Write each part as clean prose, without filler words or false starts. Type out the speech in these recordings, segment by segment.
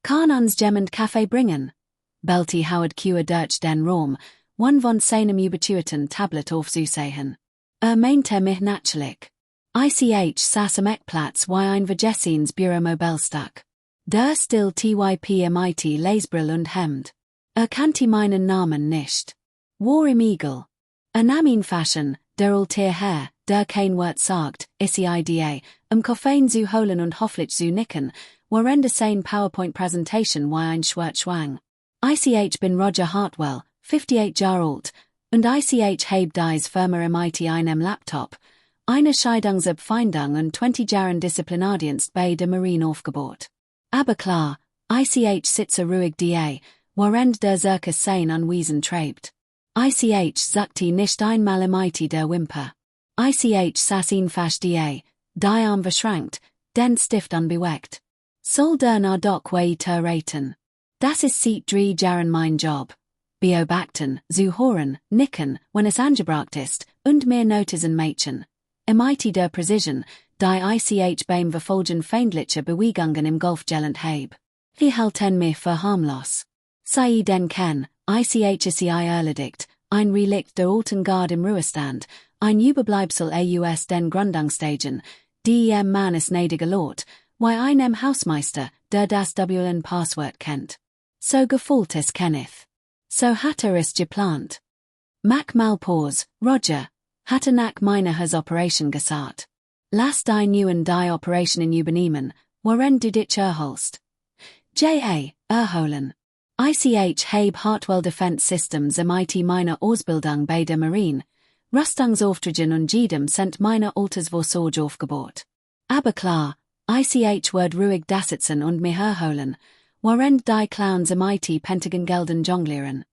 Kann uns jemand Kaffee bringen? Bellte Howard Q durch den Raum, one von seinem Ubiquiten Tablet aufzusehen. Meinte mich natürlich. Ich saß am Eckplatz wie ein Vergessens Büromöbelstück. Der still typ mit Lesebrill und Hemd. Kannte meinen Namen nicht. War im Igel. Nahm ihn Fashion, der alter Herr, der kein Wort sagt, ida, Koffein zu holen und hoffentlich zu nicken, warende sein PowerPoint-Präsentation wie ein Schwang. Ich bin Roger Hartwell, 58 Jahre alt, und ich habe dies Firma mit einem Laptop, eine Scheidungsabfindung und 20 Jahren Disziplinardienst bei der Marine aufgebaut. Aber klar, ich sitze ruhig da, warend der Circus sein Anwesen treibt. Ich sagte nicht einmal mit der Wimper. Ich saß ihn fast da, die Arm verschränkt, den Stift unbewegt. Soll der na doch weiter raten. Das ist seit 3 Jahren mein Job. Beobachten, zu hören, nicken, wenn es angebracht ist, und mir Notizen machen. Mit der Precision, die ich beim Verfolgen feindlicher Bewegungen im Golf gelend habe. Die halten mich für harmlos. Sei denn ken, ich erledigt, ein Relikt der alten Guard im Ruhestand, ein Überbleibsel aus den Gründungsstagen, die meines gnädigen Lord, wie einem Hausmeister, der das Passwort kennt. So gefällt es Kenneth. So hat es geplant. Mac Malpause, Roger, hatte nach meiner Operation gesagt. Lass die neuen die Operationen übernehmen, worin du dich erholst. J.A., erholen. Ich habe Hartwell Defense Systems mit meiner Ausbildung bei der Marine, Rüstungsaufträgen und jedem sind meine Altersvorsorge aufgebaut. Aber klar, ich wird ruhig dasitzen und mich erholen, während die Clowns mit Pentagon-Gelden jonglieren.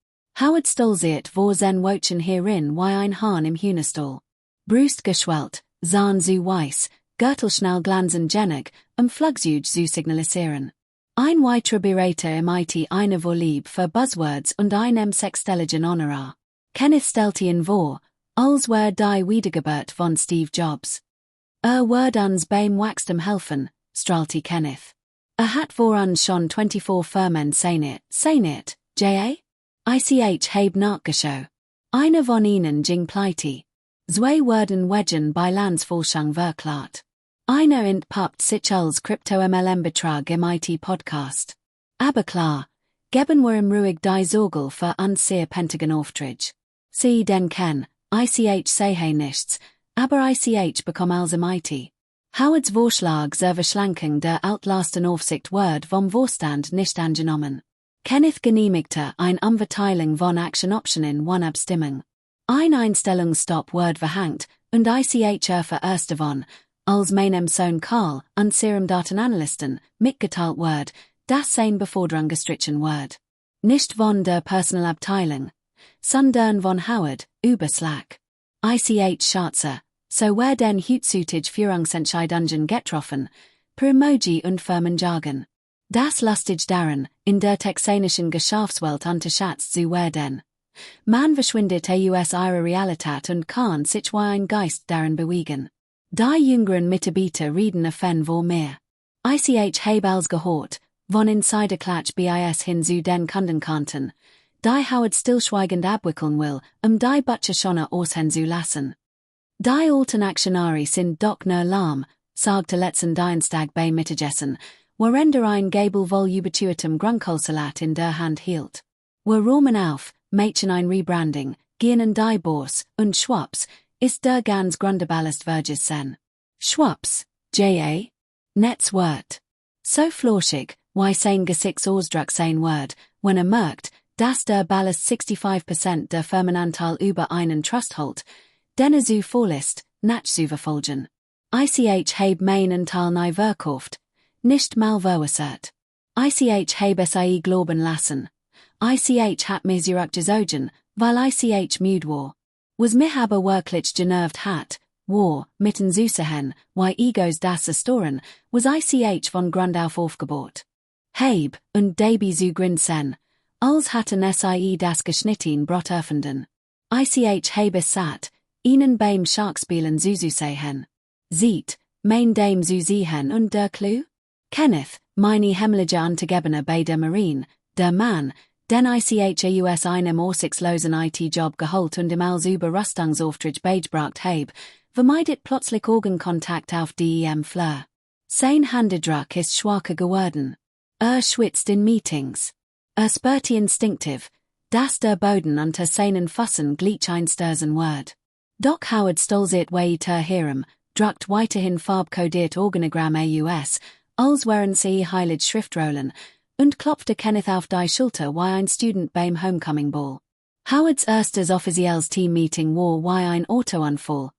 Howard stolziert wo sein Wotchen hierin wie ein Hahn im Hühnerstall. Brust geschwellt, Zahn zu weiß, Gürtelschnall glanzend jennig, Flugzeug zu signalisieren. Ein weiterer Berater mit einer Vorliebe für Buzzwords und einem sechsstelligen Honorar. Kenneth stellte ihn vor, als wär die Wiedergeburt von Steve Jobs. Wird uns beim Wachstum helfen, strahlte Kenneth. Hat vor uns schon 24 Firmen seinet, J.A.? Ich habe nachgeschaut. Eine von ihnen ging pleite. Zwei werden wedgen bei Landsforschung verklart. Einer entpuppt sich als Krypto-MLM-Betrag im IT-Podcast. Aber klar, geben wir ihm ruhig die Sorge für unser Pentagon-Auftrag. Sie denn ken, ich sehe nichts, aber ich bekomme als IT. Howards Vorschlag zur Verschlankung der outlasten Aufsicht wird vom Vorstand nicht angenommen. Kenneth genehmigte ein Umverteilung von Action-Optionen one Abstimmung. Ein Einstellungsstopp wird verhängt, und ich erst davon, als meinem Sohn Karl und seinem Datenanalysten mitgeteilt wird, dass sein Beförderung gestrichen wird. Nicht von der Personalabteilung, sondern von Howard, über Slack. Ich schätze, so werden heutzutage Führungsentscheidungen getroffen, per Emoji und Firmenjargon. Das lustig daran, in der texanischen Geschäftswelt unterschätzt zu werden. Man verschwindet aus ihrer Realität und kann sich wie ein Geist daran bewegen. Die jüngeren Mitarbeiter reden offen vor mehr. Ich habe als gehört, von Insiderklatsch bis hin zu den Kundenkanten, die Howard stillschweigend abwickeln will, die Butcher schon aushängen zu lassen. Die alten Aktionäre sind doch nur lahm, sagte letzten Dienstag bei Mittagessen, während ein Gabel voll überteuertem Grünkohlsalat in der Hand hielt. Wir räumen auf, machen ein Rebranding, gehen in die Börse, und schwupps, ist der ganz Gründerballast Verges sen. Schwupps, J.A. Netzwort. So flauschig, wie sein Gesicht Ausdruck sein wird, wenn merkt, dass der Ballast 65% der Firmenanteil über einen Trust hält, den so voll ist, nicht zu verfolgen. Ich habe meinen Teil neu verkauft, nicht mal verwässert. Ich habe es glauben lassen. Ich hat mir zurückgezogen, weil ich müde war. Was mich aber wirklich genervt hat, war, mitten zusehen, wie Egos das Restoren, was ich von Grund auf aufgebaut. Heb, und Debi zu grinsen, als hatten das geschnitten Brot öffnen. Ich habe es satt, ihnen beim Sharkspielen zusehen. Sieht, mein Dame zu sehen und der Clou? Kenneth, meine Hemlige Untergebene bei der Marine, der Mann, den ich aus einem aussichtslosen IT-Job geholt und im als Überrüstungsauftrag beigebracht habe, vermeidet plötzlich Augenkontakt auf dem Flur. Sein Händedruck ist schwacher geworden. Schwitzt in Meetings. Spürt instinktiv, dass der Boden unter seinen Füßen gleich einstößen wird. Doch Howard stolziert weiter herum, druckt weiterhin farbkodiert Organogramm aus, als wären sie heilige Schriftrollen, und klopfte Kenneth auf die Schulter wie ein Student beim Homecoming Ball. Howards erstes offizielles Teammeeting war wie ein Autounfall,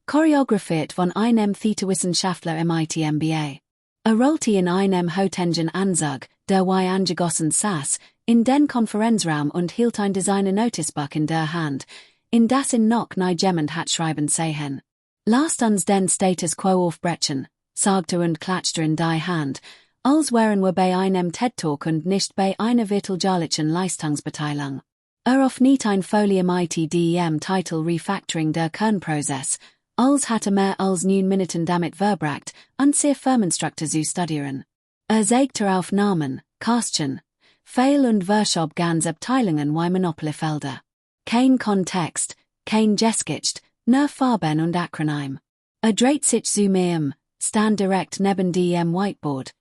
choreografiert von einem Theaterwissenschaftler MIT MBA. Rollte in einem hotengen Anzug, der wie angegossen saß, in den Konferenzraum und hielt ein Designer-Notizbuch in der Hand, in das noch nie jemand hat schreiben sehen. Lasst uns den Status quo aufbrechen, sagte und klatschte in die Hand, als wären wir bei einem TED-Talk und nicht bei einer wirtschaftlichen Leistungsbeteiligung. Auf nicht ein Folie mit dem Titel Refactoring der Kernprozess, als hatte mehr als 9 Minuten damit verbracht, an sehr Firmenstruktur zu studieren. Sägte auf Namen, Kostchen, Fehl- und Workshop ganz Abteilungen wie Monopolyfelder. Kein Kontext, kein Geschichte, nur Farben und Akronym. Dreht sich zu mir stand direkt neben dem Whiteboard,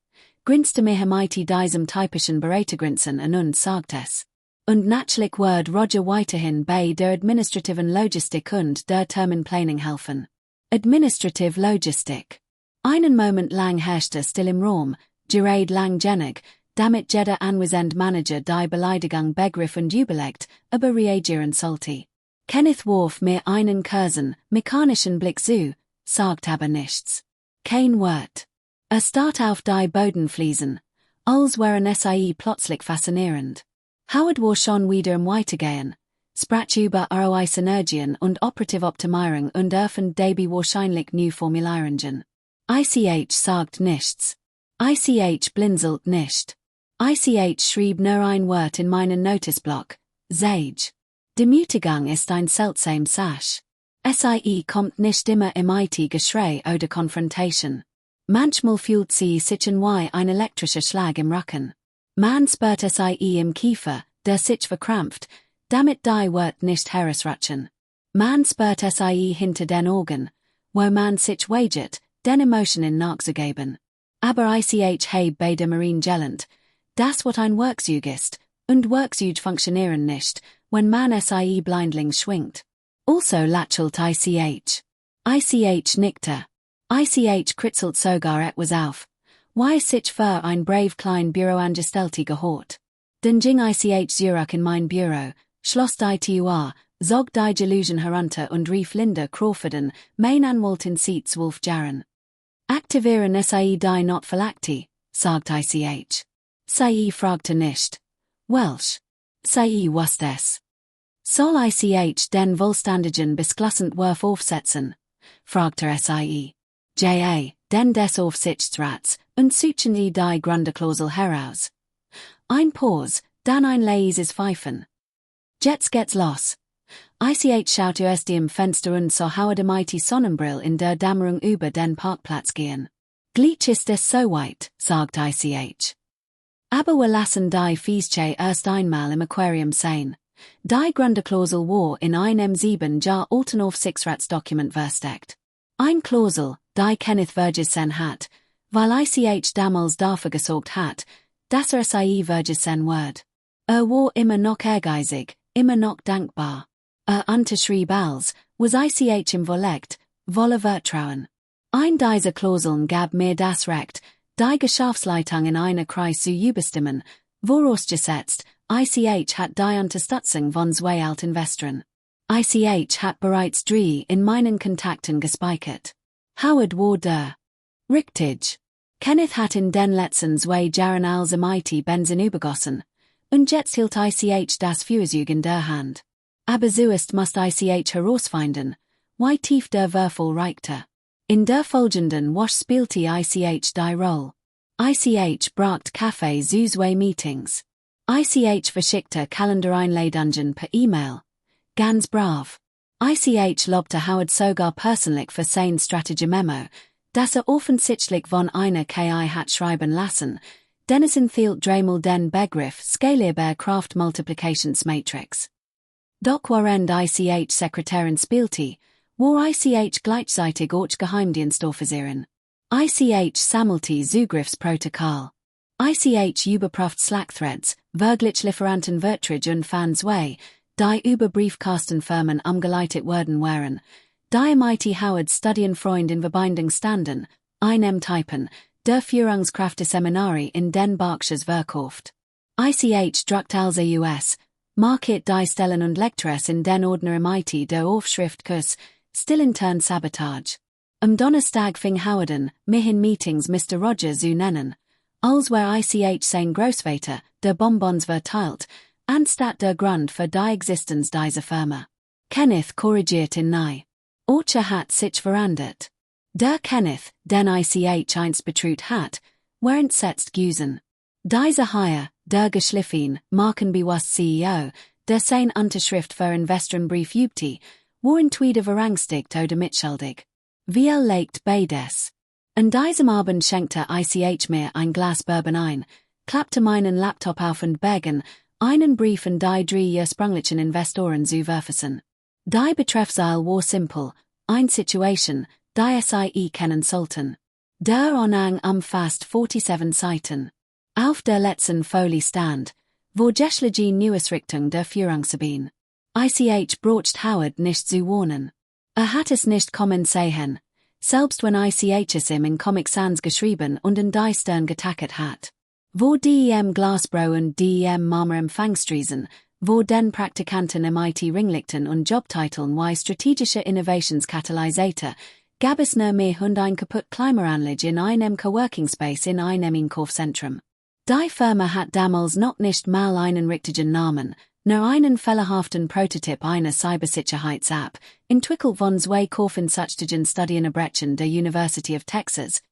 grinste mir mit diesem typischen Beratergrinsen und sagt es. Und natürlich wird Roger weiterhin bei der administrativen Logistik und der Terminplanung helfen. Administrative Logistik. Einen Moment lang herrschte still im Raum, gerade langgenig, damit jeder anwesende Manager die Beleidigung begriff und überlegt, aber reagieren sollte. Kenneth warf mir einen kurzen, mechanischen Blick zu, sagt aber nichts. Kein Wort. Start auf die Bodenfliesen, als wären sie plötzlich faszinierend. Howard war schon wieder im Weitergehen, sprach über ROI-Synergien und Operative Optimierung und erfand dabei wahrscheinlich new Formulierungen. ICH sagt nichts. ICH blinzelt nicht. ICH schrieb nur ein Wort in meinen Notizblock, Sage. Demütigung ist ein seltsam Sache. SIE kommt nicht immer im IT-Geschrei oder Confrontation. Manchmal fühlt sie sich wie ein elektrischer Schlag im Rücken. Man spürt SIE im Kiefer, der sich verkrampft, damit die Wort nicht herausrutschen. Man spürt SIE hinter den Augen, wo man sich weigert, den Emotionen nachzugeben. Aber ICH habe bei der Marine gelernt, das what ein Werkzeug ist, und Werkzeuge funktionieren nicht, wenn man SIE blindlings schwingt. Also lächelt ICH. ICH nickte. ICH kritzelt sogar etwas auf. Wie sich für ein brave klein Büroangestellte gehört. Dann ging ICH zurück in mein Büro, schloss die Tür, zog die Delusion herunter und rief Linda Crawforden, mein Anwalt in Seats Wolf Jarren. Aktivieren SIE die Notfallakte, sagt ICH. SIE fragte nicht. Welsh. SIE was das? Soll ICH den wohlständigen Beschlussentwurf aufsetzen? Fragte SIE. Ja, den des Aufsichtsrats, und suchen die Gründerklausel heraus. Ein Pause, dann ein leises Pfeifen. Jetzt geht's los. ICH schaute aus dem Fenster und sah Howard mit Sonnenbrille in der Dämmerung über den Parkplatz gehen. Gleich ist es so weit, sagt ICH. Aber wir lassen die Fiesche erst einmal im Aquarium sein. Die Gründerklausel war in einem 7 Jahr alten Aufsichtsratsdokument versteckt. Ein Klausel, die Kenneth vergessen hat, weil ICH damals dafür gesorgt hat, dass SIE vergessen wird. War immer noch ehrgeizig, immer noch dankbar. Unterschrieb als, was ICH involviert, wolle vertrauen. Ein dieser Klauseln gab mir das Recht, die Geschäftsleitung in einer Kreis zu überstimmen, vorausgesetzt, ICH hat die Unterstützung von zwei Altinvestoren. ICH hat bereits 3 in meinen Kontakten gespeichert. Howard war der. Richtig. Kenneth hat in den letzten 2 Jahren als MIT Benzin übergossen, und jetzt hielt ICH das Führzeug in der Hand. Aber zuerst musste ICH herausfinden, wie tief der Würfel reichte. In der folgenden Wasch spielte ICH die Rolle. ICH brachte Kaffee zu 2 Meetings. ICH verschickte Kalendereinladungen per E-Mail. Ganz brav. ICH lobte Howard sogar persönlich für sein Strategie-Memo, Das offensichtlich von einer KI hat schreiben lassen, denn es enthielt dreimal den Begriff skalierbar Kraft Multiplikationsmatrix. Doch während ICH Sekretärin spielte, war ICH gleichzeitig auch Geheimdienstofficerin. ICH sammelte Zugriffsprotokoll. ICH überprüft Slack-Threads, wirklich Lieferanten Verträge und Fans way, die über Briefkastenfirmen umgeleitet worden waren, die MIT Howard Studienfreund in Verbindung standen, einem Typen, der Führungskräfte-Seminare in den Berkshires verkauft. ICH druckt also US, market die Stellen und Lectures in den Ordner MIT der Aufschriftkurs, still intern Sabotage. Am Donnerstag fing Howarden, mich in Meetings Mr. Rogers zu nennen, als where ICH sein Großvater, der Bonbons verteilt, anstatt der Grund für die Existenz dieser Firma. Kenneth korrigiert in nei. Orcher hat sich verandert. Der Kenneth, den ICH einst betrut hat, während setzt Güsen. Dieser Hire, der geschliffen, markenbewusst CEO, der sein Unterschrift für Investorenbrief übte, waren tweede verangstigt oder mitschuldig. Wie legt beides. An diesem Abend schenkte ICH mir ein Glas Bourbon ein, klappte meinen Laptop auf und begann, einen Brief an die drei ursprünglichen Investoren zu werfen. Die Betreffzeile war simpel, eine Situation, die SIE kennen sollten. Der Anhang umfasst 47 Seiten. Auf der letzten Folie stand, wo geschliche Neuesrichtung der Führungsebene. ICH braucht Howard nicht zu warnen. Hat es nicht kommen sehen, selbst wenn ICH es ihm in Comic Sans geschrieben und in die Stern getackert hat. Wo DEM Glasbro und DEM Marmer Empfangstriesen, wo den Praktikanten MIT Ringlichten und Jobtiteln wie strategische Innovationskatalysator, gab es nur mehr und ein kaputt Klimaanlage in einem Coworking Space in einem Einkaufszentrum. Die Firma hat damals noch nicht mal einen richtigen Namen, nur einen fehlerhaften Prototyp einer Cybersicherheits-App, entwickelt von zwei Kaufensachtigen Studienabbrechen der University of Texas,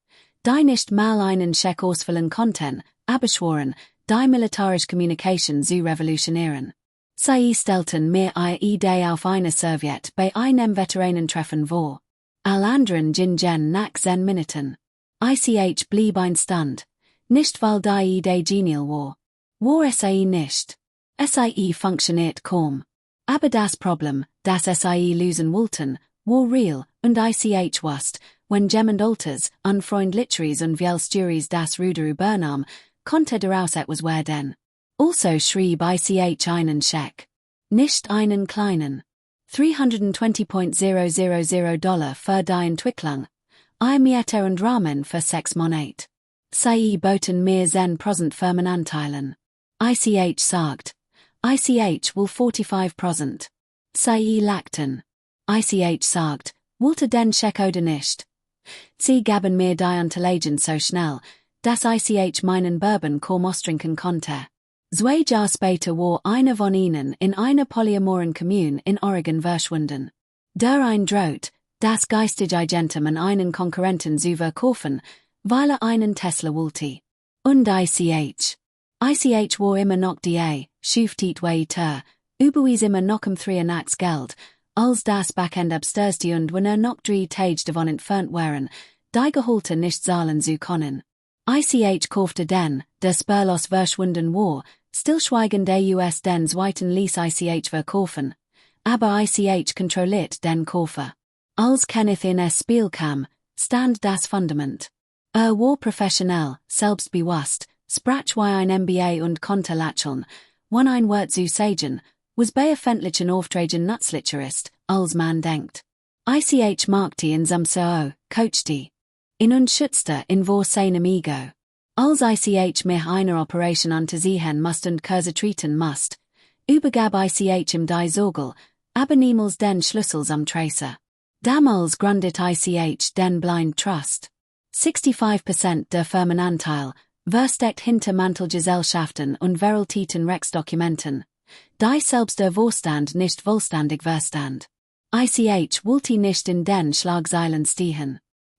die nicht mal einen Scheck ausfüllen konnten, aber schworen, die militärische Kommunikation zu revolutionieren. Sie stellten mir eine Idee auf eine Sowjet bei einem Veteranentreffen vor. Alle anderen gingen nach 10 Minuten. ICH blieb ein Stand, nicht weil die Idee genial war. War SIE nicht. SIE funktioniert kaum. Aber das Problem, das SIE lösen wollten, war real, und ICH wusste, wenn jemand Alters, unfreundlicheres und vielsturies das Ruder übernahm, konnte daraus etwas werden. Also schrieb ICH einen Scheck. Nicht einen kleinen. $320,000 für die Entwicklung. Meter und Rahmen für 6 Monate. Sie boten mir 10% Firmenanteilen. ICH sagt, ICH will 45%. Sie lachten. ICH sagt, wollte den Scheck oder nicht. Sie gaben mir die Unterlagen so schnell, dass ICH meinen Bourbon kaum austrinken konnte. 2 Jahre später war einer von ihnen in einer polyamoren Kommune in Oregon verschwunden. Der ein droht, das geistige Agentum an einen Konkurrenten zu verkaufen, weil einen Tesla wollte. Und ICH. ICH war immer noch die, schuftet weiter, überwies immer noch 3 Nachts Geld, als das Backend abstürzte und wenn noch 3 Tage davon entfernt waren, die Geholte nicht zahlen zu können. ICH kaufte den, der spurlos verschwunden war, stillschweigend der US den zweiten ließ ICH verkaufen, aber ICH kontrolliert den Käufer. Als Kenneth in es Spiel kam, stand das Fundament. War professionell, selbstbewusst, sprach wie ein MBA und konnte lächeln, wenn ein Wort zu sagen, was bei öffentlichen Aufträgen nützlicher ist, als man denkt. ICH markte in zum CEO, coachte in und schützte in vor seinem Ego. Als ICH mich einer Operation unterziehen musst und Kurse treten musst, übergab ICH ihm die Sorgel, aber niemals den Schlüssel zum Tracer. Damals gründet ICH den Blind Trust. 65% der Firmenanteil, versteckt hinter Mantelgesellschaften und veralteten Rechtsdokumenten, die selbst der Vorstand nicht vollständig verstand. ICH wollte nicht in den Schlagzeilen stehen.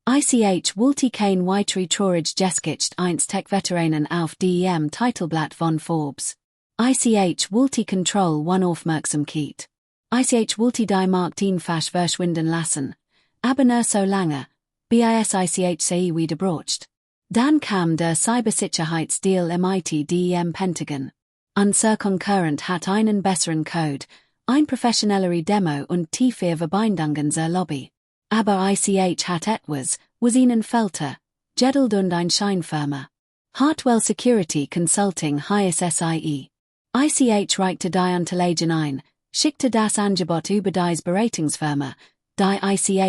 ICH wollte kein weitere traurig Geschichte einst Tech-Veteranen auf dem Titelblatt von Forbes. ICH wollte Control one Aufmerksamkeit. ICH wollte die Markt einfach verschwinden lassen, aber nur so lange, bis ich sei wiederbrocht. Dan kam der Cybersicherheitsdeal MIT-DEM Pentagon. Unser Konkurrent hat einen besseren Code, ein professionellere Demo und tiefere Verbindungen zur Lobby. Aber ich hat etwas, was ihnen fehlte, Geduld und ein Scheinfirma. Hartwell Security Consulting heißt SIE. Ich reichte die Unterlagen ein, schickte das Angebot über dies Beratungsfirma, die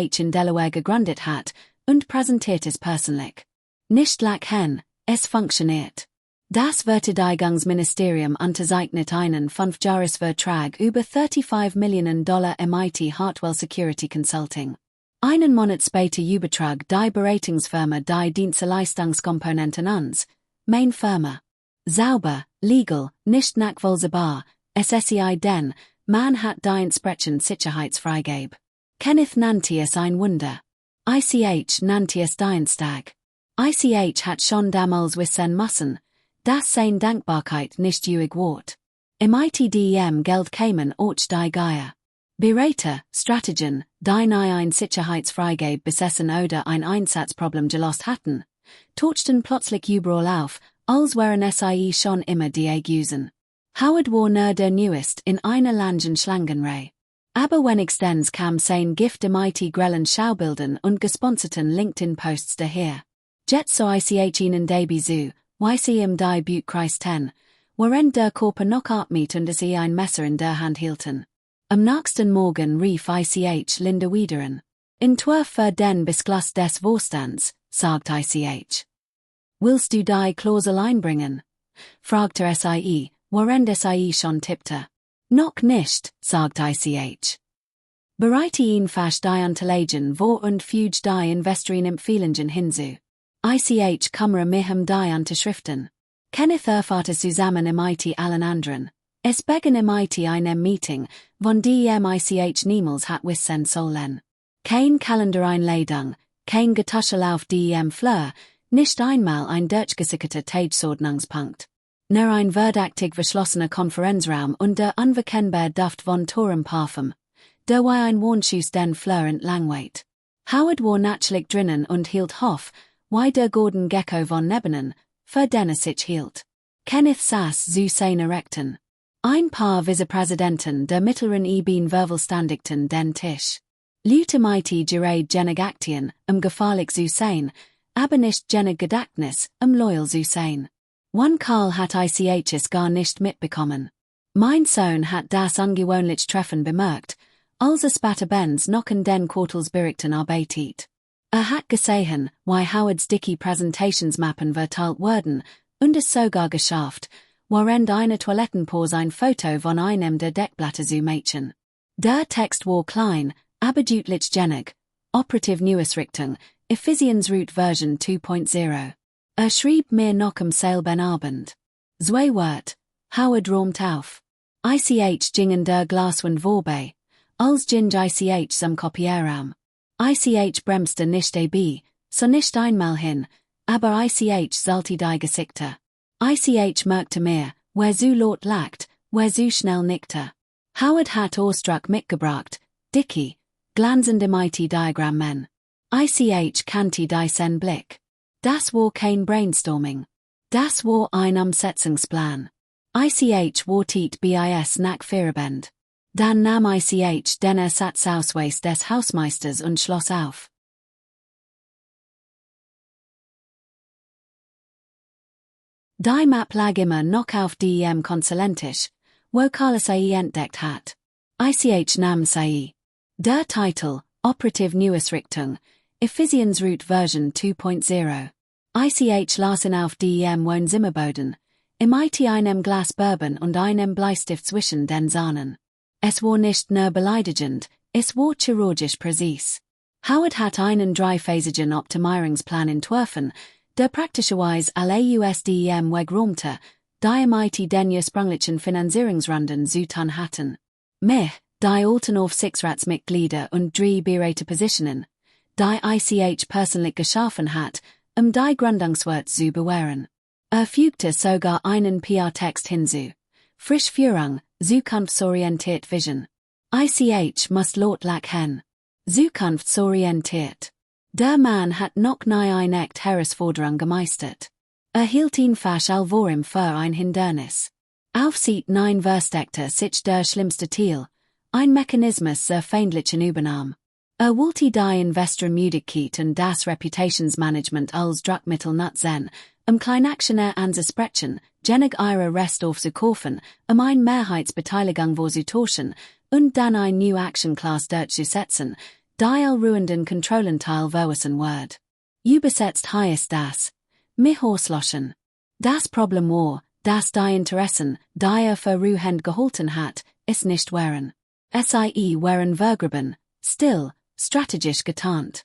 ich in Delaware gegründet hat, und präsentierte es persönlich. Nicht lag hen, es funktioniert. Das Verteidigungsministerium unterzeichnet einen 5-Jahresvertrag über $35 Millionen MIT Hartwell Security Consulting. Einen Monat später übertrag die Beratungsfirma die Dienstleistungskomponenten ans, Main Firma. Sauber, legal, nicht nachvollziehbar, SSEI denn, man hat die entsprechend Sicherheitsfreigabe. Kenneth nannte es ein Wunder. Ich nannte es Dienstag. Ich hat schon damals wissen müssen, dass sein Dankbarkeit nicht ewig ward. MIT-DEM Geld kämen auch die Geier. Berater, Strategien, die nie ein Sicherheitsfreigabe besessen oder ein Einsatzproblem gelost hatten, tauchten plötzlich überall auf, als wären SIE schon immer die Agusen. Howard war nur der Newest in einer langen Schlangenreihe. Aber wenigstens kam sein Gift MIT grellen Schaubildern und gesponserten LinkedIn-Posts daher. Jetzt so ich ihnen dabei zu, wie sie im die Buchkreis 10, während der Körper noch atmet und sie ein Messer in der Hand hielten. Am nächsten Morgen rief ich Linda wieder an. Entwurf für den Beschluss des Vorstands, sagt ich. Willst du die Klausel einbringen? Fragte SIE, während SIE schon tippte. Noch nicht, sagt ich. Bereite ihn fast die Unterlagen vor und füge die Investoren Empfehlungen hinzu. Ich kümmere mich die Unterschriften. Kenneth erfahrt zusammen MIT allen anderen. Es begann MIT einem Meeting, von dem ich niemals hat wissen sollen. Kein Kalendereinladung, kein Getuschel auf dem Flur, nicht einmal ein durchgesicherter Tagesordnungspunkt. Nur ein verdächtig verschlossener Konferenzraum und der unverkennbar Duft von Torenparfum, der wie ein Warnschuss den Flur entlangweit. Howard war natürlich drinnen und hielt Hoff, wie der Gordon Gecko von nebenan, für den sich hielt. Kenneth saß zu seiner Rechten. Ein paar Vizepräsidenten der mittleren Ebene vervollständigten den Tisch. Leute MIT gerät jenig Aktien, gefährlich zu sein, aber nicht jenig Gedächtnis, loyal zu sein. One Karl hat ICHs gar nicht mitbekommen. Mein Sohn hat das ungewöhnlich Treffen bemerkt, als später Benz noch in den Quartalsberichten arbeitet. Hat gesehen, wie Howards dicke Präsentationsmappen verteilt wurden, und es sogar geschafft, während eine Toilettenpause ein Foto von einem der Deckblätter zu machen. Der Text war klein, aber deutlich jenig. Operative Newsrichtung, Effizienzroute Version 2.0. Schrieb mir noch am selben Abend. Zwei Wort, Howard räumt auf. Ich gingen der Glaswand vorbei, als ging ich zum Kopierraum. Ich bremste nicht dabei, so nicht einmal hin, aber ich sollte die Gesichter. Ich merkte mir, wer so laut lacht, wer so schnell nickte. Howard hat Ausdruck mitgebracht, dicke, glanzende MIT-Diagrammen. Ich kannte diesen Blick. Das war kein Brainstorming. Das war ein Umsetzungsplan. Ich wartet bis nach Feierabend. Dann nahm ich den Ersatzausweis des Hausmeisters und schloss auf. Die Map lag immer noch auf dem Konsulentisch, wo Carlos entdeckt hat. Ich nahm sie. Der Titel, Operative Newsrichtung, Effizienzroute Version 2.0. Ich las ihn auf dem Wohnzimmerboden, MIT einem Glas Bourbon und einem Bleistift zwischen den Zahnen. Es war nicht nur beleidigend, es war chirurgisch präzis. Howard hat einen dreiphasigen Optimierungsplan entworfen, der praktischerweise alle USDEM wegräumte, die MIT den ursprünglichen Finanzierungsrunden zu tun hatten. Mich, die alten Aufsichtsratsmitglieder und 3 Beraterpositionen, die ich persönlich geschaffen hat, die Gründungswert zu bewähren. Fügte sogar einen PR-Text hinzu. Frisch Führung, zukunftsorientiert Vision. Ich muss laut lachen. Zukunftsorientiert. Der Mann hat noch nie eine echte Herausforderung gemeistert. Hielt ihn fast allvorum für ein Hindernis. Aufsieht nein Versteckte sich der schlimmste Thiel, ein Mechanismus zur feindlichen Übernahme. Wollte die Investormeeting und das Reputationsmanagement als Druckmittel nutzen, Kleinaktionär anzusprechen, genig ihre Rest aufzukaufen, ein Mehrheitsbeteiligung vorzutauschen und dann ein New Action Class durchzusetzen, die ruhenden Kontrollenteil verwissen wird. Übersetzt heißt das, mich auslöschen. Das Problem war, dass die Interessen, die für ruhend gehalten hat, es nicht wären. Sie wären vergraben, still, strategisch getarnt.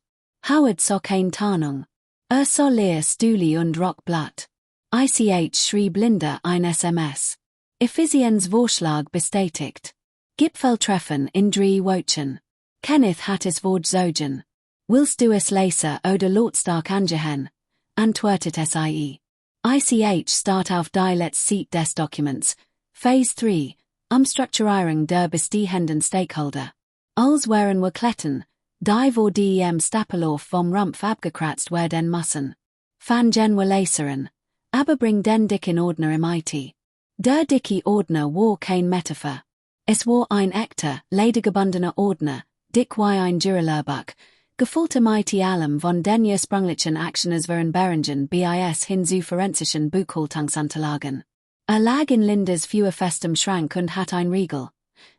Howard so keine Tarnung. So leer Stühle und Rockblatt. Schrieb Linda ein SMS. Effiziens Vorschlag bestätigt. Gipfeltreffen in 3 Wochen. Kenneth hat es Wort zogen. Willst du es lesen oder lautstark angehen? Antwortet sie. Start auf die letzte Seite des Dokuments. Phase 3. Umstrukturierung der bestehenden Stakeholder. Als wären wir Kletten, die vor dem Stapelhof vom Rumpf abgekratzt werden müssen. Fan wir Leseren. Aber bring den dicken Ordner im IT. Der dicke Ordner war kein Metapher. Es war ein echter, ledergebundener Ordner, dick wie ein Dürerlehrbuch, gefüllt mit allem von den ursprünglichen Actioners waren Beringen bis hin zu forensischen Buchhaltungsunterlagen. Lag in Lindes feuerfestem Schrank und hat ein Riegel.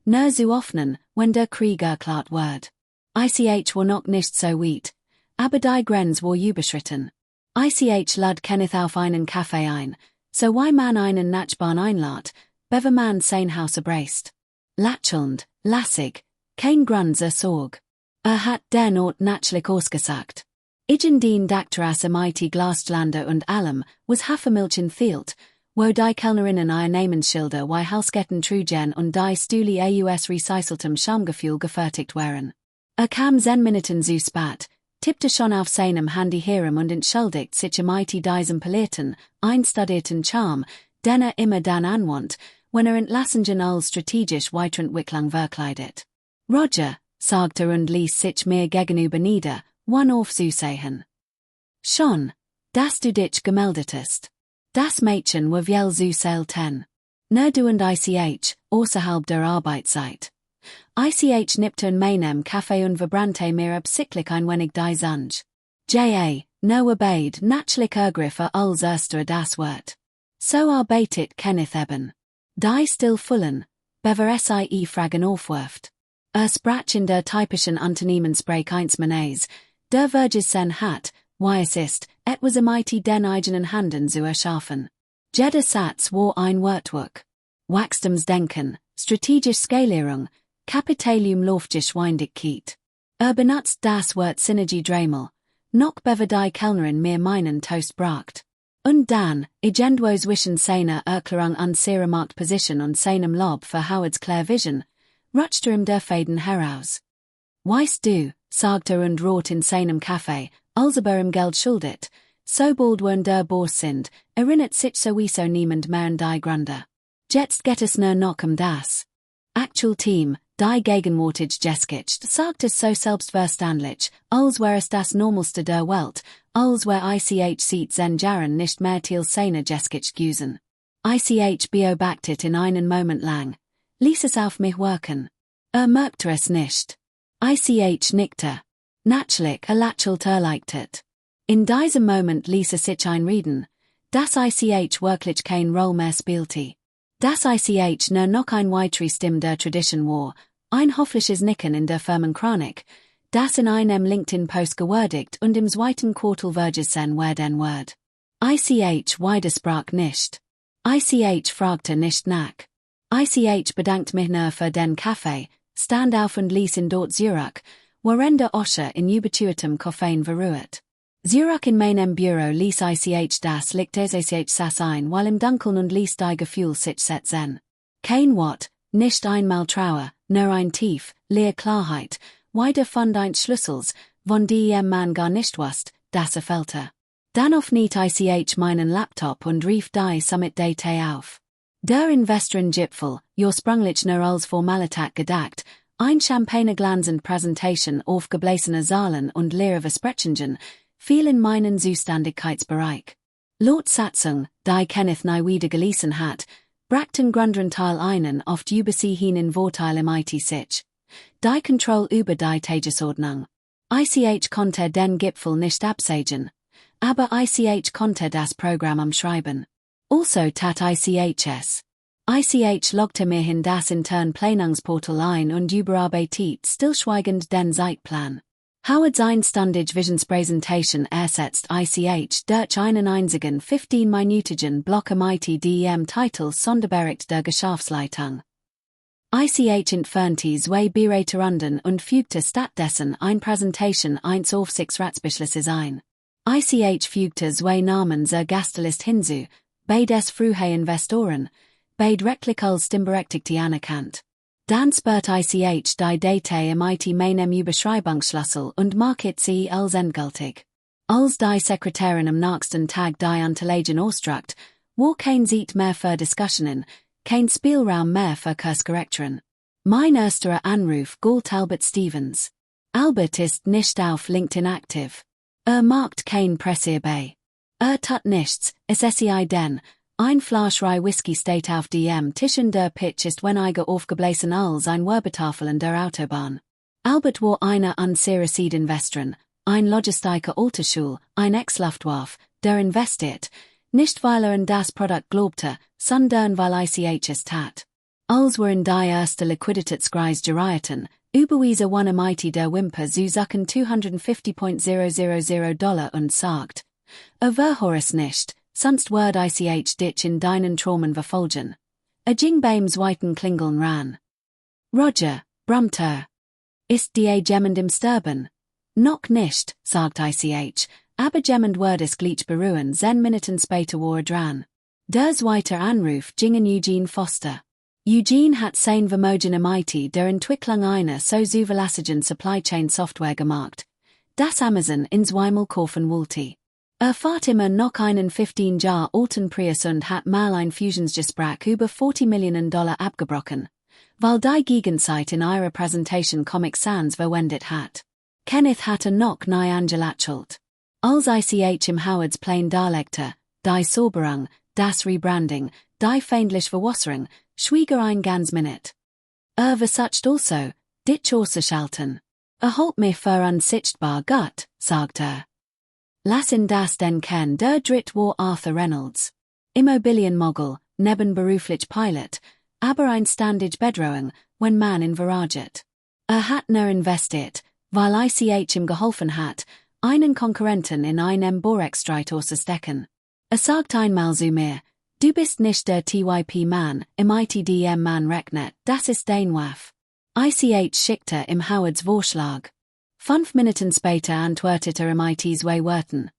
Nur zu öffnen, wenn der Krieg erklärt wird. War noch nicht so weit, aber die Grenze war überschritten. Lud Kenneth auf einen Kaffee ein, so wie man einen Nachbarn einlädt, bever man sein Haus abreißt. Lächelnd, lassig, kein Grund zur Sorge. Hat den Ort natürlich ausgesagt. Den Dakteras im IT Glasglander und allem, was Hafermilchen fehlt, wo die Kellnerinnen ihr Namensschilder wie Halsketten trugen und die Stühle aus recyceltem Schaumgefühl gefertigt waren. Kam 10 Minuten zu spät, tippte schon auf seinem Handy herum und entschuldigt sich mit diesem polierten, einstudierten Charme, den immer dann anwandt, wenn Entlassungen als strategisch Weiterentwicklung verkleidet. Roger, sagte und ließ sich mir gegenüber nieder, one aufzusehen. Schon, dass du dich gemeldetest. Das Mädchen war viel zu selten. Nur du und außerhalb der Arbeitszeit. Nippte in meinem Kaffee und verbrannte mir absichtlich ein wenig die Zange. Noah Bade natürlich ergriffe als erster das Wort. So arbeitet Kenneth eben. Die stillfüllen, bever Fragen aufwirft. Sprach in der typischen Unternehmensbrech 1 Manes, der Verges sen hat, wie es ist, etwas den eigenen Handen zu erschaffen. Jeder Satz war ein Wortwerk. Wachstumsdenken, strategisch Skalierung, Kapitalium Geschwindigkeit. Benutzt das Wort Synergie dreimal, noch bever die Kellnerin mir meinen Toast bracht. Und dann, irgendwo zwischen seiner Erklärung an seiner Marktposition und seinem Lob für Howards Clear Vision, rutschte der Faden heraus. Weißt du, sagte und rot in seinem Kaffee, als im Geld schuldet, sobald wir in der Bors sind, erinnert sich sowieso niemand mehr an die Gründer. Jetzt geht es nur noch das. Actual Team, die gegenwärtig geschickt, sagt es so selbstverständlich, als wäre es das Normalste der Welt, als wäre sieht sen Jahren nicht mehr til seine geschickt gewesen. Beobachtet in einen Moment lang, ließ es auf mich wirken. Merkte es nicht. Nickte. Natürlich lächelt erleichtert. In diesem Moment ließ es sich einreden, dass wirklich kein Roll mehr spielte. Dass nur noch ein weitere Stimme der Tradition war, ein hoffliches Nicken in der Firmenchronik, das in einem LinkedIn-Post gewürdigt und im zweiten Quartal Verges sein werden wird. Widersprach nicht. Fragte nicht nach. Bedankt mich nur für den Kaffee, stand auf und ließ in dort Zürich, worin der Oscher in übertürtem Koffein verruht. Zürich in meinem Büro ließ das Licht saß ein, weil im Dunkeln und ließ die Gefühl sich setzen. Kein Wort, nicht einmal Trauer, nur ein tief, leer Klarheit, weiter von ein Schlüssels, von dem man gar nicht wusste, dass fehlte. Dann öffnet meinen Laptop und rief die Summit Date auf. Der Investoren Gipfel, ursprünglich nur als Formalität gedacht, Ein Champagnerglanzend Präsentation aufgeblasener Zahlen und leere Versprechungen, viel in meinen Zuständigkeitsbereich. Laut Satzung, die Kenneth nie wieder gelesen hat, brachten Gründer Teil einen oft über sie hin in Vorteil im IT sich. Die Kontrolle über die Tagesordnung. ICH konnte den Gipfel nicht absagen, aber ICH konnte das Programm umschreiben. Also tat ICH es. ICH loggte mir in das intern Planungsportal ein und überarbeitet stillschweigend den Zeitplan. Howard's einstündige Visionspräsentation ersetzt ICH durch einen einzigen 15-minütigen Block im ITDEM-Titel Sonderbericht der Geschäftsleitung. ICH entfernte zwei Beratungen und fügte stattdessen ein Präsentation 1 Aufsichtsratsbeschlusses ein. ICH fügte zwei Namen zur Gastelist hinzu, beides frühe Investoren, beid rechtlich als Stimmberechtigte anerkannt. Dann spürt ICH die Data im IT meinem Überschreibungsschlüssel und market sie als endgültig. Als die Sekretärin am nächsten Tag die Unterlagen ausdruckt, wo kein Zeit mehr für Diskussionen, kein Spielraum mehr für Kurskorrekturen. Mein erster Anruf galt Albert Stevens. Albert ist nicht auf LinkedIn aktiv. Macht kein Presse bei. Tut nichts, es sei denn, ein Flascherei Whisky steht auf dem Tisch und der Pitch ist weniger aufgeblasen als ein Werbetafel in der Autobahn. Albert war einer an Seed Investoren, ein Logistiker Alterschul, ein Ex-Luftwaffe, der investiert, nicht weil in das Produkt glaubte, sondern weil ICH es tat. Als wir in die erste Liquiditätskrise gerierten, überwiese one MIT der Wimper zu Sachen $250,000 und sagt, Horace nicht, sonst wird ICH dich in deinen Träumen verfolgen. Ging beim zweiten Klingeln ran. Roger, brummte. Ist die jemand im Sterben? Noch nicht, sagt ICH, aber jemand wird es gleich beruhen 10 Minuten später war dran. Der zweite Anruf ging an Eugene Foster. Eugene hat sein Vermögen im IT der Entwicklung einer so zuverlässigen Supply Chain Software gemacht, das Amazon in zweimal kaufen wollte. Fahrt immer noch einen 15 Jahre alten Prius und hat mal ein Fusionsgespräch über $40 Millionen abgebrochen, weil die Gegenzeit in ihrer Präsentation Comic Sans verwendet hat. Kenneth hatte noch nie angelächelt. Als ICH im Howards Plan darlegte, die Sauberung, das Rebranding, die feindliche Verwasserung, schwieg ein ganz Minute. Versucht also, dich auszuschalten. Holt mich für unsichtbar gut, sagte Lass in das den Ken der Dritt war Arthur Reynolds. Immobilienmogul, nebenberuflich Pilot, aber ein ständig Bedrohung, wenn man in Veraget. Hat nur investiert, weil ICH ihm geholfen hat, einen Konkurrenten in einem Borex-Streit auszustecken. Sagt einmal zu mir, du bist nicht der TYP-Mann, im ITDM-Mann rechnet, das ist dein Waff. ICH schickte im Howards Vorschlag. 5 Minuten später antwortete im IT zwei Wörter.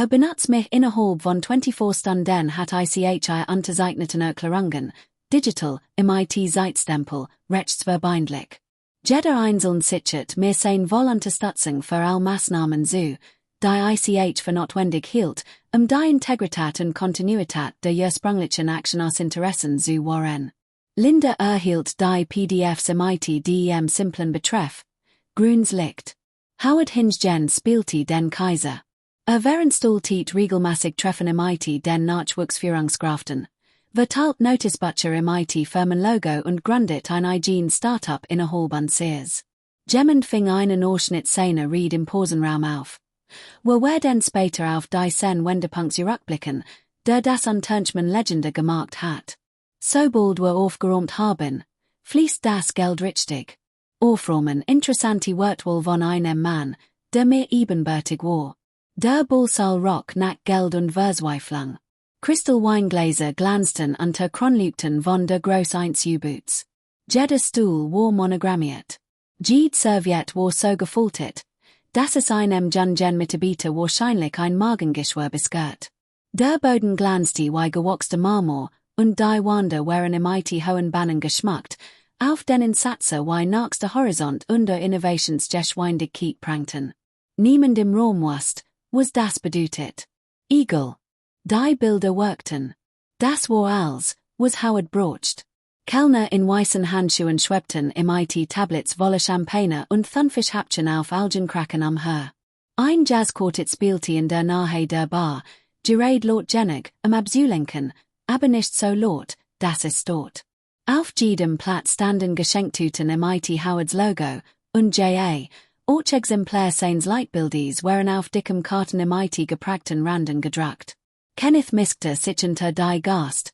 Benutzt mich innerhalb von 24 Stunden hat ICH unterzeichneten Erklärungen, digital, im IT-Zeitstempel, rechtsverbindlich. Jeder einzeln sichert mir sein Wollunterstützung für all Maßnahmen zu, die ICH für notwendig hielt, die Integrität und Kontinuität der ursprünglichen Action aus Interessen zu wahren. Linda erhielt die PDFs im ITDEM simplen Betreff. Grüns Licht. Howard Hingen spielte den Kaiser. Währendstuhltit regelmäßig Treffen im IT den Nachwuchsführungskraften. Verteilt Noticebutcher im IT-Firmenlogo und gründet ein eigen Startup innerhalb Sears. Jemand fing einen Ausschnitt seiner Rede im Pausenraum auf. Wo denn später auf die 10 Wendepunkte zurückblicken, der das Unternehmen Legende gemacht hat. Sobald wir aufgeräumt haben, fließt das Geld richtig. Aufräumen interessante Wortwahl von einem Mann, der mir ebenbürtig war. Der Bullsal Rock nach Geld und Verzweiflung. Crystal Weingläser glanzten unter Kronleuchten von der Groß-1-U-Boots. Jeder Stuhl war monogrammiert. Jede Serviette war so gefaltet, dass es einem Jungen Mitarbeiter wahrscheinlich ein Magengeschwür beschert. Der Boden glanzte wie gewachste Marmor, und die Wände waren im IT-hohen Bannen geschmackt, auf denen Sätze wie nächster Horizont unter Innovationsgeschwindigkeit prangten. Niemand im Raum wusste, was das bedeutet. Eagle. Die Bilder wirkten. Das war alles, was Howard brocht. Kellner in Weissen Handschuhen Schwebten im IT Tablets volle Champagne und Thunfisch Hapchen auf Algenkraken am Her. Ein Jazzquartet spielte in der Nahe der Bar, Gerade Lort Genig, Abzulenken, aber nicht so laut, das ist dort. Auf jedem Platz standen Geschenktüten im IT Howards Logo, und J.A., Exemplar seines Leitbildes wären auf dickem Karten im IT geprägten Randen gedruckt. Kenneth miskte sich unter die Gast.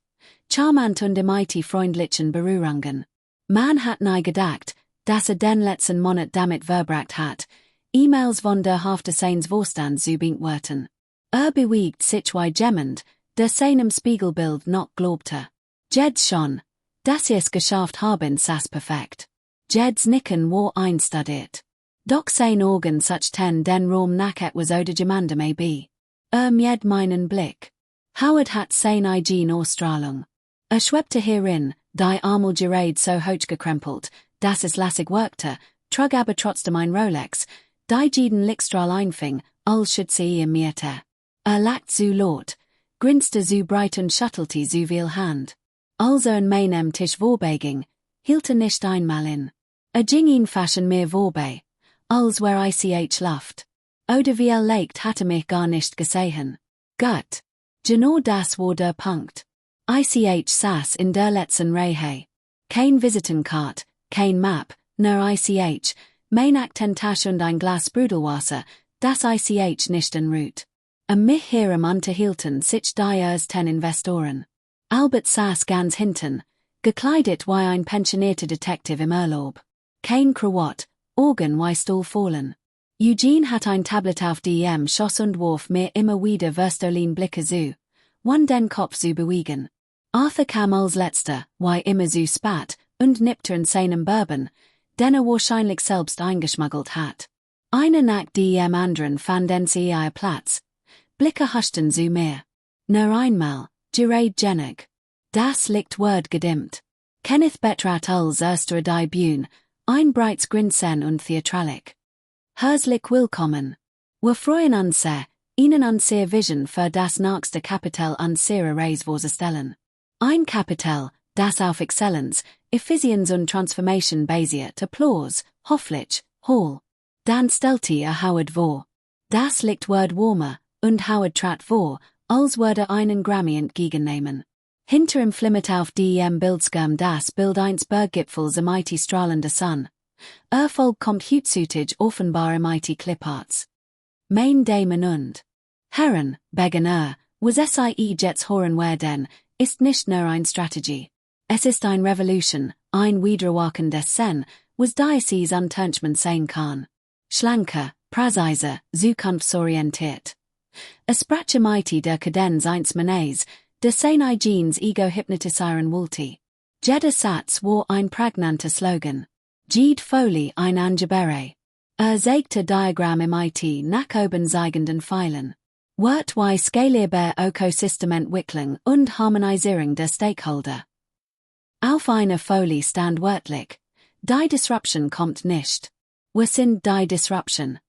Charmant und im IT freundlichen Berührungen. Man hat nie gedacht, dass den letzten Monat damit verbracht hat, E-Mails von der Hälfte seines Vorstands zu beantworten. Bewiegt sich wie jemand, der seinem Spiegelbild noch glaubte. Jeds schon, dass es geschafft haben, saß perfekt. Jeds Nicken war einstudiert. Doch sein Augen suchten den Raum nach etwas oder jemandem ab. Mied meinen Blick. Howard hat sein Eigen Ausstrahlung. Schwebte hierin, die Armel Gerade so hochgekrempelt, dass es lassig wirkte, trug aber trotzdem ein Rolex, die jeden Lichtstrahl einfing, als should sie ihm mierte. Lacht so laut, grinste so breit und schüttelte so viel Hand. Als in meinem Tisch vorbeging, hielt nicht einmal in. Ging ihn fashion mir vorbei, als wär ich laft. Oder wie legt hatte mich gar nicht gesehen. Gut. Genau das war der Punkt. Ich saß in der letzten Reihe. Kein Visitenkarte, kein Map, nur ich, mein Aktentasche und ein Glas Sprudelwasser, das ich nicht en route. Mich hierem unterhielten sich die ersten Investoren. Albert saß ganz hinten, gekleidet wie ein pensionierter Detective im Urlaub. Kein Krawatte, Augen wie Stuhlfohlen. Eugene hat ein Tablet auf dem Schoss und warf mir immer wieder Verstolin Blicke zu, den Kopf zu bewiegen. Arthur kam als letzter, wie immer so spat, und nippte in seinem Bourbon, den wahrscheinlich selbst eingeschmuggelt hat. Einer nach dem anderen fanden sie ihr Platz. Blicke huschten so mehr. Nur einmal, Gerade Genig. Das Licht ward gedimmt. Kenneth betrat als erster die Bühne, ein breites Grinsen und theatralik. Herzlich willkommen. Wir freuen uns sehr, Ihnen an sehr Vision für das nächste Kapitel an Ihrer Reise vorzustellen. Ein Kapitel, das auf Exzellenz, Effizienz und Transformation basiert, Applaus, hoffentlich, Hall. Dann stellte Howard vor. Das Licht ward warmer, und Howard trat vor, als würde einen Grammy entgegennehmen. Hinter ihm flimmert auf dem Bildschirm das Bild eines Berggipfels im IT strahlender Sonne. Folgt kommt hutzütig offenbar im IT Cliparts. Mein Damen und Herren, Beginner, was SIE Jets Horen werden, ist nicht nur ein Strategie. Es ist ein Revolution, ein Wiedererwachen des Sen, was Diocese unturnchman sein kann. Schlanker, präzise, zukunftsorientiert. Es sprach im IT der Kadenz eins Menes, der sein Genes ego hypnotisieren wollte. Jeder Satz war ein prägnanter Slogan. Jede Folie ein Angebere. Zeigte Diagramm im IT nach oben zeigenden Pfeilen. Wort wie skalierbar Ökosystementwicklung und Harmonisierung der Stakeholder. Auf einer Folie stand wörtlich, die Disruption kommt nicht. Wir sind die Disruption.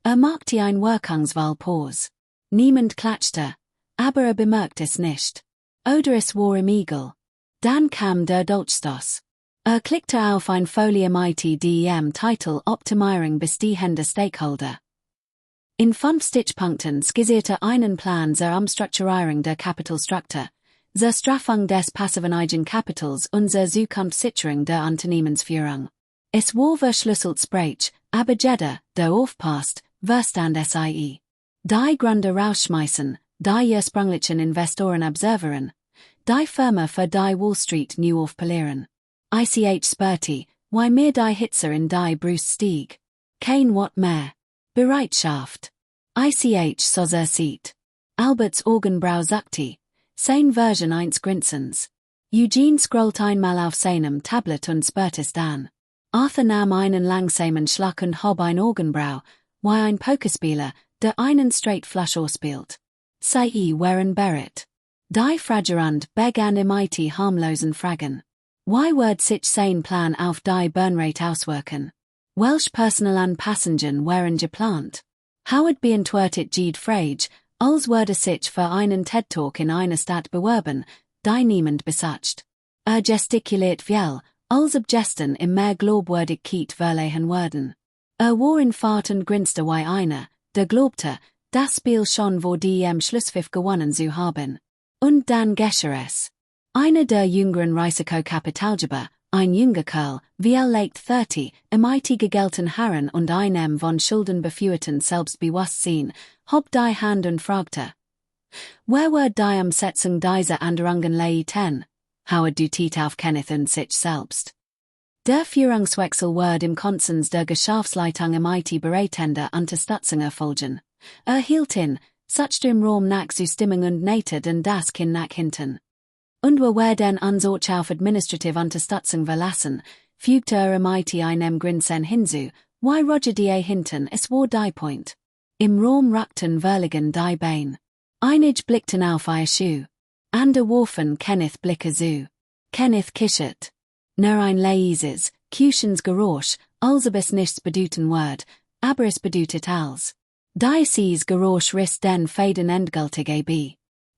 Machte ein Wirkungswahl-Pause. Niemand klatschte, aber bemerkte es nicht. Oder es war im Igel. Dann kam der Dolchstoß. Klickte auf ein Folie im IT-DM-Titel Optimierung bestehender Stakeholder. In 5 Stichpunkten skizzierte einen Plan zur Umstrukturierung der Kapitalstruktur, zur Straffung des passiven Eigenkapitals und zur Zukunftssicherung der Unternehmensführung. Es war verschlüsselt Sprech, aber jeder, der aufpasst, verstand SIE. Die Gründer rausschmeißen, die ursprünglichen Investoren observeren, die Firma für die Wall Street New aufpolieren. Ich spürte, wie mir die Hitze in die Brust stieg. Kein Wort mehr. Bereitschaft. Ich so sehr sieht. Alberts Augenbrau zuckte. Sein Version 1 Grinsens. Eugene scrollt einmal auf seinem Tablet und spürte es dann. Arthur nahm einen langsamen Schlag und hob ein Augenbrau, wie ein Pokerspieler, der einen Straight Flush ausspielt. Sie waren bereit. Die Fragerand begann im IT harmlosen Fragen. Why wird sich sein Plan auf die Burnrate auswirken? Welch Personal an Passengern wären geplant? Howard beantwortet jede Frage, als würde sich für einen TED-Talk in einer Stadt bewerben, die niemand besucht. Gestikuliert viel, als ob gesten im mehr Glaubwürdigkeit verlegen werden. War in Fahrt und grinste wie einer, der glaubte, das Spiel schon vor dem Schlusspfiff gewonnen zu haben. Und dann geschah es. Einer der jüngeren Risikokapitalgeber, ein junger Kerl, viel late 30, MIT gegelten Herren und einem von Schulden beführten Selbstbewusstsein, hob die Hand und fragte: Wer war die Umsetzung dieser Änderungen leiten? Howard du Tiet auf Kenneth und sich selbst. Der Führungswechsel wird im Konsens der Geschäftsleitung MIT beratende Unterstützung erfolgen. Hielt in, such dem Raum nach zu Stimmung und nähte den das Kinn nach hinten. Und wer den Ansatz auf administrative Unterstützung verlassen, fügte MIT einem Grinsen hinzu, wie Roger die hinten es war die Point. Im Raum rackten verligen die Bein. Einige blickten auf ihr Schuh. Ander warfen Kenneth Blicke zu. Kenneth kichert. Nur ein leises, Kuchens Geräusch, als ob es nichts bedeuten wird, aber es bedeutet alles. Dieses Geräusch riss den Faden endgültig ab.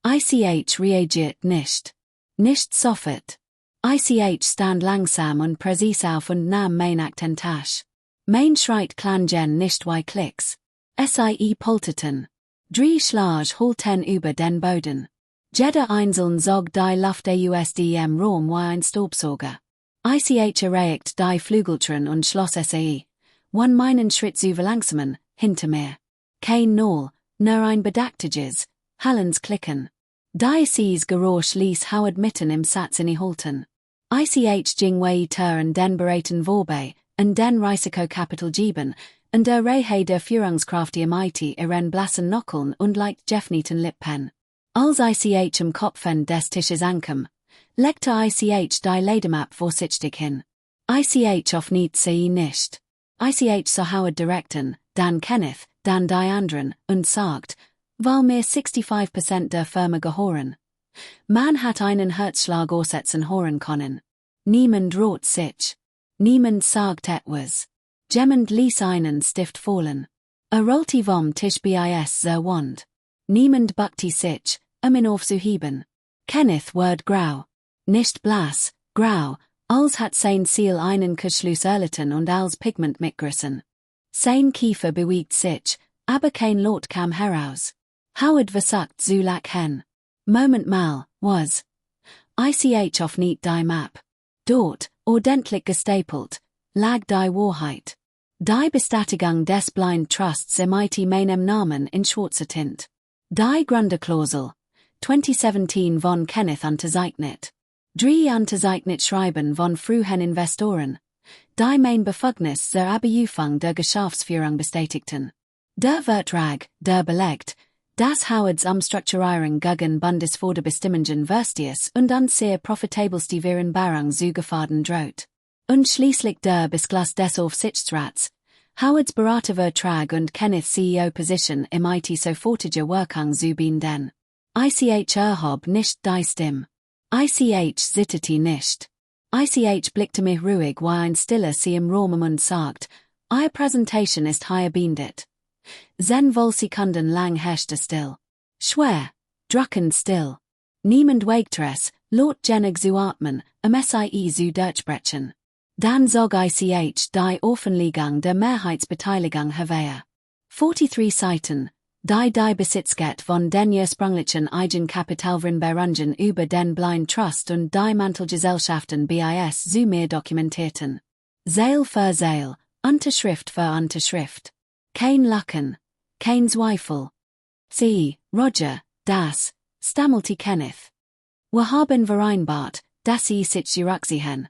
ICH reagiert nicht. Nicht sofort. ICH stand langsam und präzis auf und nahm Mainak den Tasch. Main schreit Klangen nicht wie Klicks. Sie polterten. Drei Schlag holten über den Boden. Jeder einzeln zog die Luft USDM Raum wie ein Staubsauger. ICH erreicht die Flügeltüren und schloss SAE. One meinen Schritt zu verlangsamen, hinter mir. Kein Null, nur ein bedachtliches, Hallens Klicken. Dieses Geräusch ließ Howard mitten im Satz innehalten. ICH ging weiter und den beraten vorbei, und den Risikokapital geben, und der Reihe der Führungskraft MIT ihren blassen Nockeln und leicht Jeffneten Lippen. Als ICH im Kopfend des Tisches ankam, legte ICH die Ledemap vorsichtig hin. ICH auf nicht sie nicht. ICH sah Howard direkten, dann Kenneth, dann die anderen, und sagt, weil mir 65% der Firma gehören. Man hat einen Herzschlag aussetzen hören können. Niemand rot sich. Niemand sagt etwas. Jemand ließ einen Stift fallen. Rollte vom Tisch bis zur Wand. Niemand buckte sich, ihn aufzuheben. Kenneth ward grau. Nicht blass, grau, als hat sein Ziel einen Kuschluss erlitten und als Pigment mitgerissen. Sein Kiefer bewegt sich, aber kein Lot kam heraus. Howard versucht zu lachen. Moment mal, was? ICH auf nicht die Map. Dort, ordentlich gestapelt, lag die Wahrheit. Die Bestätigung des Blind Trusts MIT meinem Namen in schwarzer Tint. Die Gründerklausel. 2017 von Kenneth unterzeichnet. 3 unterzeichnet Schreiben von frühen Investoren. Die mein Befugnis zur Abberufung der Geschäftsführung bestätigten. Der Vertrag, der belegt, dass Howards Umstrukturierung gegen Bundesförderbestimmungen Verstius und an sehr profitabelste Barang zu Gefahren droht. Und schließlich der Beschluss des Aufsichtsrats. Howards Beratervertrag und Kenneth CEO-Position MIT sofortige Wirkung zu binden. ICH erhob nicht die Stimme. ICH zitterte nicht. ICH blickte mich ruhig wie ein stiller Sie im Raum und sagt, Ihr Präsentation ist hier beendet. 10 Sekunden lang herrschte still. Schwer, drückend still. Niemand wagte es, laut Jennig zu atmen, Sie zu durchbrechen. Dann zog ICH die Offenlegung der Mehrheitsbeteiligung hervor. 43 Seiten, die Besitzkeit von den ursprünglichen Eigenkapitalvereinbarungen über den Blind Trust und die Mantelgesellschaften bis zu mir dokumentierten. Seil für Seil, Unterschrift für Unterschrift. Kein Lachen, kein Zweifel. Sie, Roger, das, stammelte Kenneth. Wir haben vereinbart, dass Sie sich zurückziehen.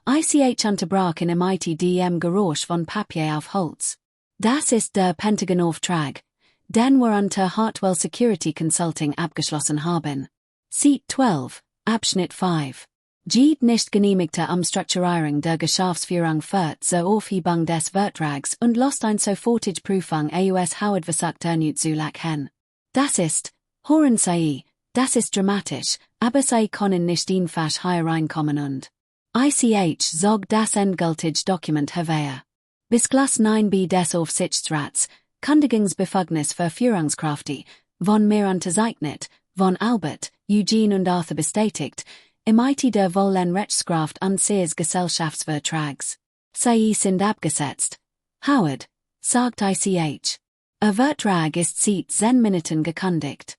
ICH unterbrach in MIT dem Geräusch von Papier auf Holz. Das ist der Pentagon-Auftrag, den wir unter Hartwell Security Consulting abgeschlossen haben. Seat 12, Abschnitt 5. Geht nicht genehmigte Umstrukturierung der Geschäftsführung führt zur Aufhebung des Vertrags und lässt ein sofortige Prüfung AUS Howard versagt zu lachen. Das ist, hören Sie, das ist dramatisch, aber Sie können nicht einfach hier reinkommen und ICH zog das endgültige Dokument hervor. Beschluss 9b des Aufsichtsrats, Kündigungsbefugnis für Führungskräfte, von mir unterzeichnet, von Albert, Eugene und Arthur bestätigt, Imite der vollen Rechtskraft unseres Gesellschaftsvertrags. Sie sind abgesetzt. Howard, sagt ich. Vertrag ist seit 10 Minuten gekündigt.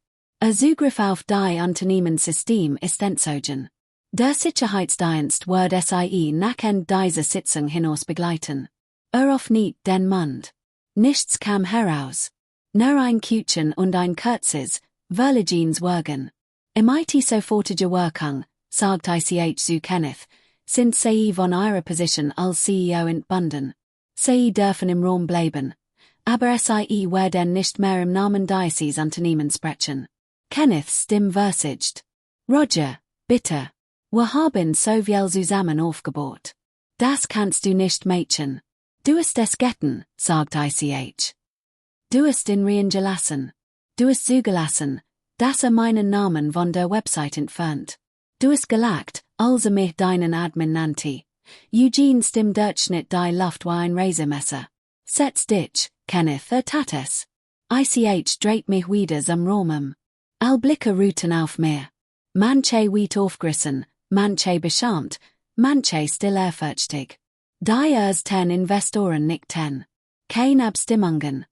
Zugriff auf die Unternehmenssystem ist entzogen. Der Sicherheitsdienst wird Sie nach dieser Sitzung hinaus begleiten. Auf nicht den Mund. Nichts kam heraus. Nur ein Küchen und ein kurzes, verlegenes Wörgen. Imite sofortige Wirkung, sagt ich zu Kenneth, sind Sie von Ihrer Position als CEO entbunden. Sie dürfen im Raum bleiben. Aber Sie werden nicht mehr im Namen dieses Unternehmens sprechen. Kenneths Stimme versiegt. Roger, bitte. Wir haben so viel zusammen aufgebaut. Das kannst du nicht mädchen. Du hast es getan, sagt ich. Du hast ihn reingelassen. Du hast zugelassen, dass meinen Namen von der Website entfernt. Du hast gelagt, als mich deinen Admin nannte. Eugene Stimme Durchschnitt die Luft wie ein Rasermesser. Setz dich, Kenneth tat es. Ich dreht mich wieder zum Raum. All Blicke ruhten auf mir. Manche weit aufgerissen, manche beschämt, manche still ehrfürchtig. Die ersten Investoren nickten. Kein Abstimmungen.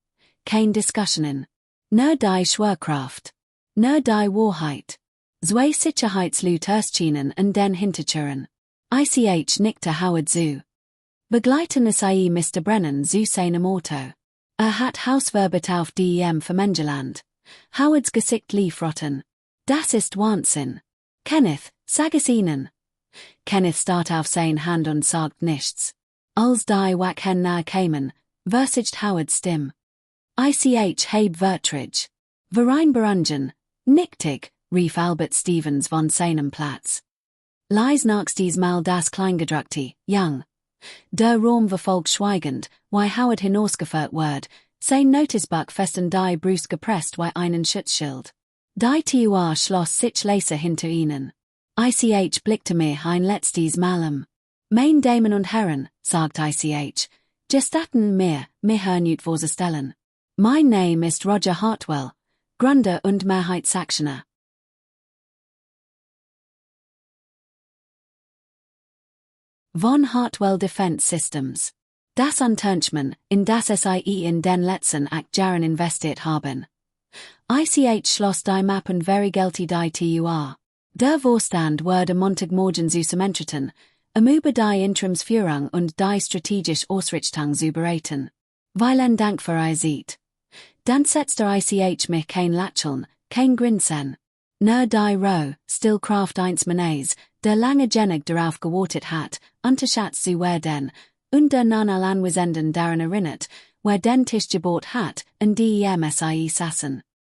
Kein Diskussionen. Nur die Schwerkraft. Nur die Wahrheit. Zwei Sicherheitsleute erscheinen und den Hintertüren. Ich nickte Howard zu. Begleiten Sie Mr. Brennan zu seinem Auto. Hat Hausverbot auf dem Vermengeland. Howards Gesicht lief rotten. Das ist Wahnsinn. Kenneth, sag es ihnen. Kenneth starrt auf sein Hand und sagt nichts. Als die Wachen nahe kämen, versiegt Howards Stimme. Ich heb Vertrag. Verein berangen, nicktig, rief Albert Stevens von seinem Platz. Leis nächstes Mal das Kleingedruckte, Young. Der Raum verfolgt schweigend, wie Howard hinausgeführt wird, sein Notizbuch festen die Brust gepresst wie einen Schutzschild. Die Tür schloss sich leise hinter ihnen. Ich blickte mir ein letztes Mal. Meine Damen und Herren, sagt ich, gestatten mir nicht vorzustellen. Mein Name ist Roger Hartwell, Gründer und Mehrheitsaktionär. Von Hartwell Defense Systems. Das Unternehmen, in das Sie in den letzten 8 Jahren investiert haben. Ich schloss die Mappen very gelti die TUR. Der Vorstand wurde Montagmorgen zusammentreten, über die Interimsführung und die strategische Ausrichtung zu beraten. Vielen Dank für Ihr Zeit. Dann setzte ich mich kein Lächeln, kein Grinsen. Nur die Roh, Stillkraft 1 Menace, der lange genug darauf gewartet hat, unterschätzt zu werden, und der Nanal Anwesenden daran erinnert, wer den Tisch gebaut hat, und die MSI saßen.